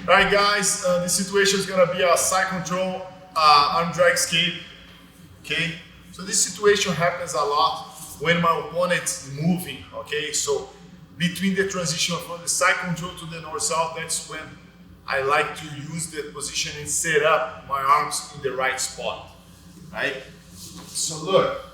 Alright guys, this situation is gonna be a side control arm drag escape. Okay, so this situation happens a lot when my opponent is moving. Okay, so between the transition from the side control to the north-south, that's when I like to use that position and set up my arms in the right spot. Right? So look.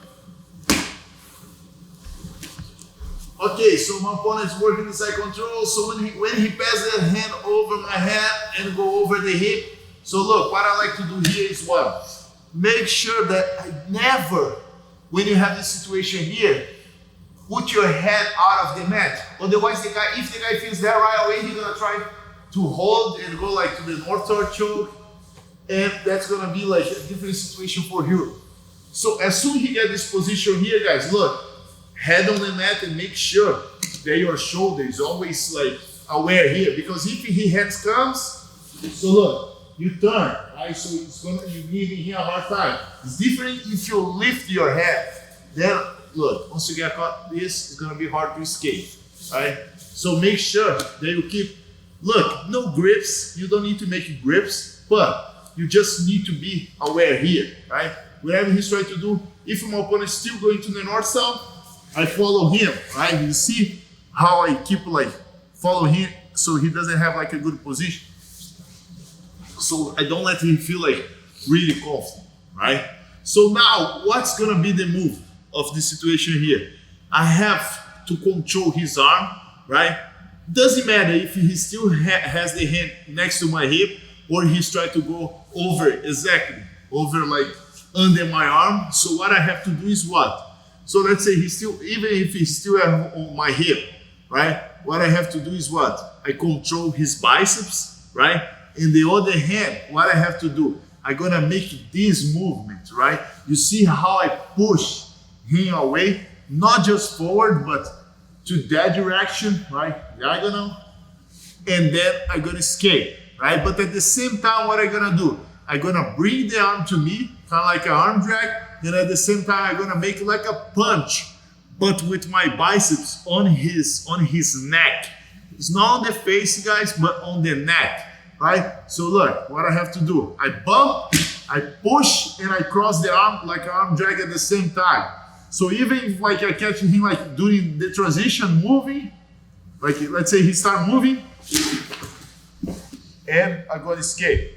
Okay, so my opponent's working the side control. So when he passes that hand over my head and go over the hip. So look, what I like to do here is what? Make sure that I never, when you have this situation here, put your head out of the mat. Otherwise, if the guy feels that right away, he's gonna try to hold and go like to the north-south choke, and that's gonna be like a different situation for you. So as soon as he gets this position here, guys, look, head on the mat and make sure that your shoulder is always like aware here, because if his hands comes, so look, you turn, right? So you're giving him a hard time. It's different if you lift your head. Then look, once you get caught this, it's gonna be hard to escape, right? So make sure that you keep, look, no grips. You don't need to make grips, but you just need to be aware here, right? Whatever he's trying to do, if my opponent is still going to the north-south, I follow him, right? You see how I keep like follow him so he doesn't have like a good position. So I don't let him feel like really confident, right? So now what's gonna be the move of this situation here? I have to control his arm, right? Doesn't matter if he still has the hand next to my hip or he's trying to go over, exactly, over like under my arm. So what I have to do is what? So let's say he's still, even if he's still on my hip, right? What I have to do is what? I control his biceps, right? In the other hand, what I have to do? I'm gonna make this movement, right? You see how I push him away, not just forward, but to that direction, right? Diagonal. And then I'm gonna escape, right? But at the same time, what I'm gonna do? I'm gonna bring the arm to me, kind of like an arm drag, and at the same time, I'm gonna make like a punch, but with my biceps on his neck. It's not on the face, guys, but on the neck, right? So look, what I have to do, I bump, I push, and I cross the arm like an arm drag at the same time. So even if like I catch him like during the transition moving, like let's say he start moving, and I go to escape.